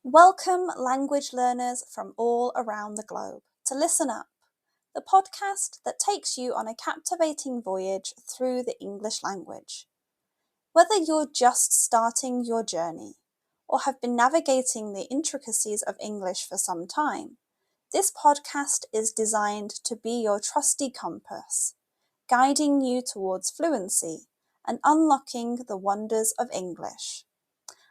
Welcome, language learners from all around the globe, to Listen Up, the podcast that takes you on a captivating voyage through the English language. Whether you're just starting your journey or have been navigating the intricacies of English for some time, this podcast is designed to be your trusty compass, guiding you towards fluency and unlocking the wonders of English.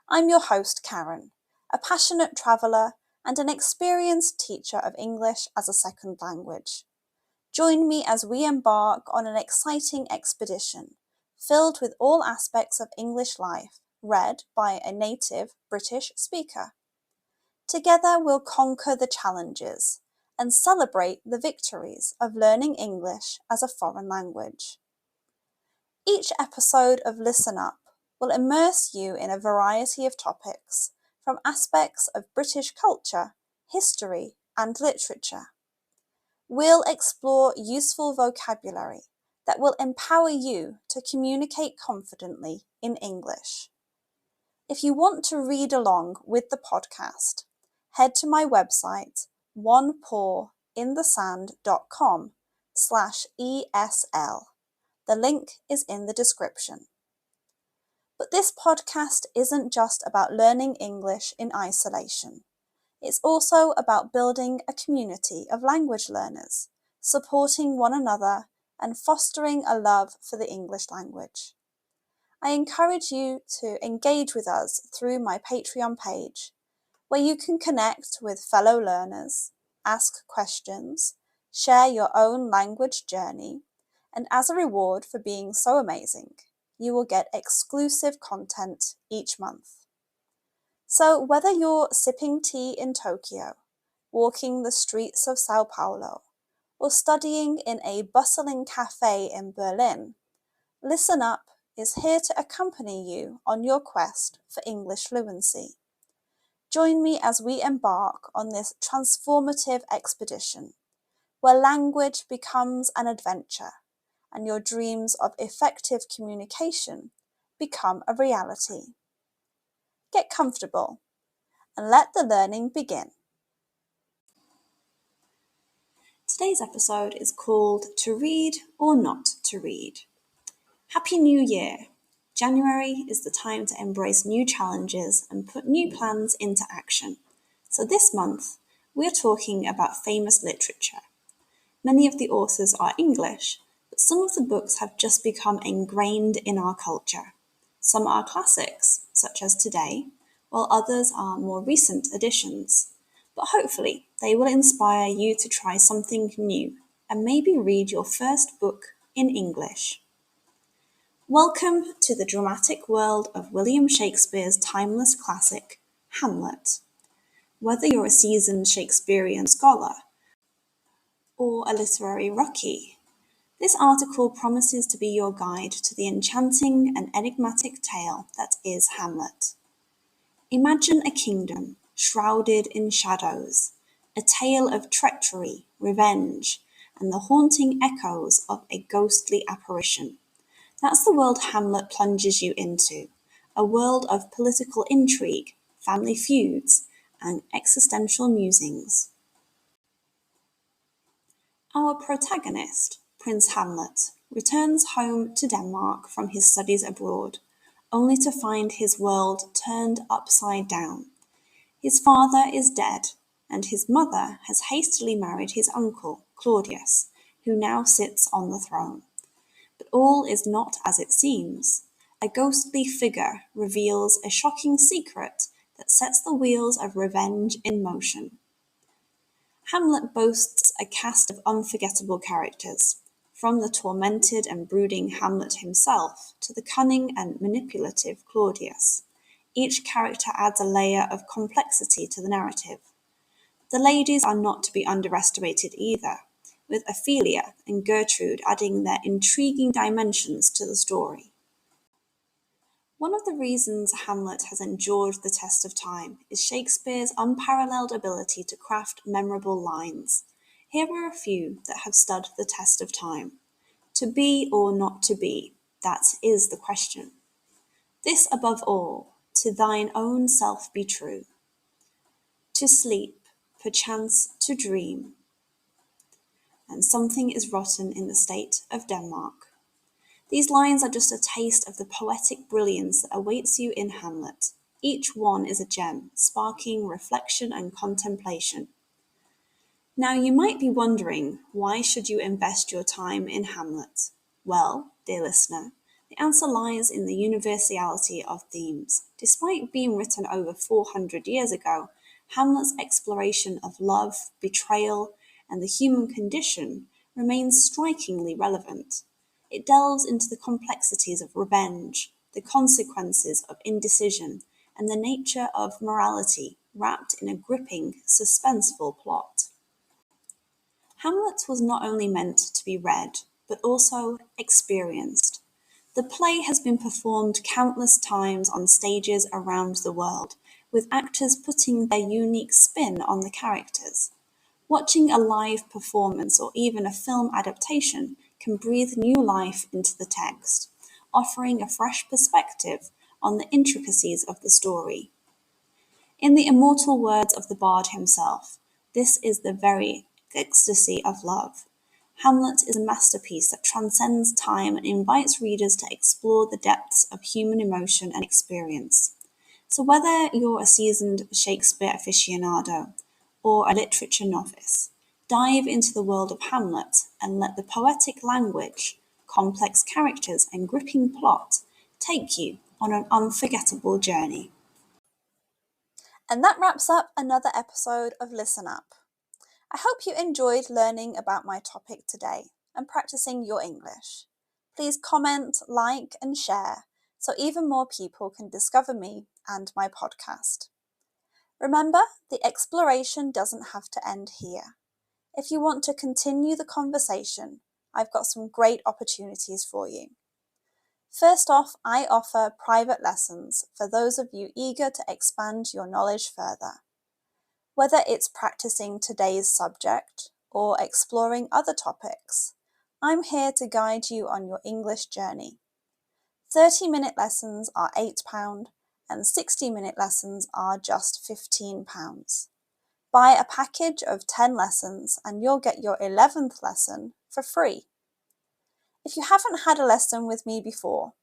I'm your host, Karen, a passionate traveller and an experienced teacher of English as a second language. Join me as we embark on an exciting expedition filled with all aspects of English life, read by a native British speaker. Together we'll conquer the challenges and celebrate the victories of learning English as a foreign language. Each episode of Listen Up will immerse you in a variety of topics, from aspects of British culture, history, and literature. We'll explore useful vocabulary that will empower you to communicate confidently in English. If you want to read along with the podcast, head to my website, onepawinthesand.com/ESL. The link is in the description. But this podcast isn't just about learning English in isolation. It's also about building a community of language learners, supporting one another, and fostering a love for the English language. I encourage you to engage with us through my Patreon page, where you can connect with fellow learners, ask questions, share your own language journey, and as a reward for being so amazing, you will get exclusive content each month. So whether you're sipping tea in Tokyo, walking the streets of Sao Paulo, or studying in a bustling cafe in Berlin, Listen Up is here to accompany you on your quest for English fluency. Join me as we embark on this transformative expedition, where language becomes an adventure and your dreams of effective communication become a reality. Get comfortable and let the learning begin. Today's episode is called To Read or Not to Read. Happy New Year! January is the time to embrace new challenges and put new plans into action. So this month, we're talking about famous literature. Many of the authors are English, but some of the books have just become ingrained in our culture. Some are classics, such as Today, while others are more recent additions. But hopefully, they will inspire you to try something new and maybe read your first book in English. Welcome to the dramatic world of William Shakespeare's timeless classic, Hamlet. Whether you're a seasoned Shakespearean scholar or a literary rookie, this article promises to be your guide to the enchanting and enigmatic tale that is Hamlet. Imagine a kingdom shrouded in shadows, a tale of treachery, revenge, and the haunting echoes of a ghostly apparition. That's the world Hamlet plunges you into, a world of political intrigue, family feuds, and existential musings. Our protagonist, Prince Hamlet, returns home to Denmark from his studies abroad, only to find his world turned upside down. His father is dead, and his mother has hastily married his uncle, Claudius, who now sits on the throne. But all is not as it seems. A ghostly figure reveals a shocking secret that sets the wheels of revenge in motion. Hamlet boasts a cast of unforgettable characters, from the tormented and brooding Hamlet himself to the cunning and manipulative Claudius. Each character adds a layer of complexity to the narrative. The ladies are not to be underestimated either, with Ophelia and Gertrude adding their intriguing dimensions to the story. One of the reasons Hamlet has endured the test of time is Shakespeare's unparalleled ability to craft memorable lines. Here are a few that have stood the test of time. To be or not to be, that is the question. This above all, to thine own self be true. to sleep, perchance to dream, and something is rotten in the state of Denmark. These lines are just a taste of the poetic brilliance that awaits you in Hamlet. Each one is a gem, sparking reflection and contemplation. Now you might be wondering, why should you invest your time in Hamlet? Well, dear listener, the answer lies in the universality of themes. Despite being written over 400 years ago, Hamlet's exploration of love, betrayal, and the human condition remains strikingly relevant. It delves into the complexities of revenge, the consequences of indecision, and the nature of morality, wrapped in a gripping, suspenseful plot. Hamlet was not only meant to be read, but also experienced. The play has been performed countless times on stages around the world, with actors putting their unique spin on the characters. Watching a live performance or even a film adaptation can breathe new life into the text, offering a fresh perspective on the intricacies of the story. In the immortal words of the bard himself, this is the very ecstasy of love. Hamlet is a masterpiece that transcends time and invites readers to explore the depths of human emotion and experience. So whether you're a seasoned Shakespeare aficionado or a literature novice, dive into the world of Hamlet and let the poetic language, complex characters, and gripping plot take you on an unforgettable journey. And that wraps up another episode of Listen Up. I hope you enjoyed learning about my topic today and practicing your English. Please comment, like, and share so even more people can discover me and my podcast. Remember, the exploration doesn't have to end here. If you want to continue the conversation, I've got some great opportunities for you. First off, I offer private lessons for those of you eager to expand your knowledge further. Whether it's practicing today's subject or exploring other topics, I'm here to guide you on your English journey. 30-minute lessons are £8 and 60-minute lessons are just £15. Buy a package of 10 lessons and you'll get your 11th lesson for free. If you haven't had a lesson with me before,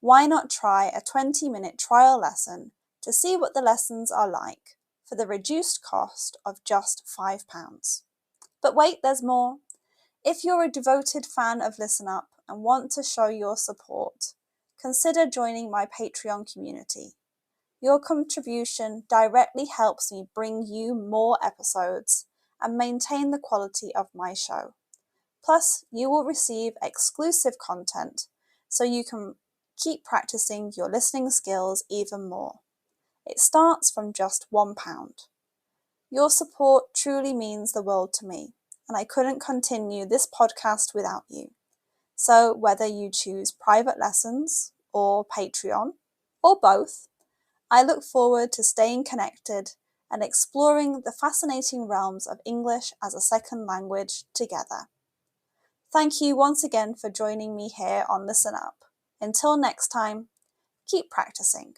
why not try a 20-minute trial lesson to see what the lessons are like for the reduced cost of just £5. But wait, there's more. If you're a devoted fan of Listen Up and want to show your support, consider joining my Patreon community. Your contribution directly helps me bring you more episodes and maintain the quality of my show. Plus, you will receive exclusive content so you can keep practicing your listening skills even more. It starts from just £1. Your support truly means the world to me, and I couldn't continue this podcast without you. So whether you choose private lessons or Patreon, or both, I look forward to staying connected and exploring the fascinating realms of English as a second language together. Thank you once again for joining me here on Listen Up. Until next time, keep practicing.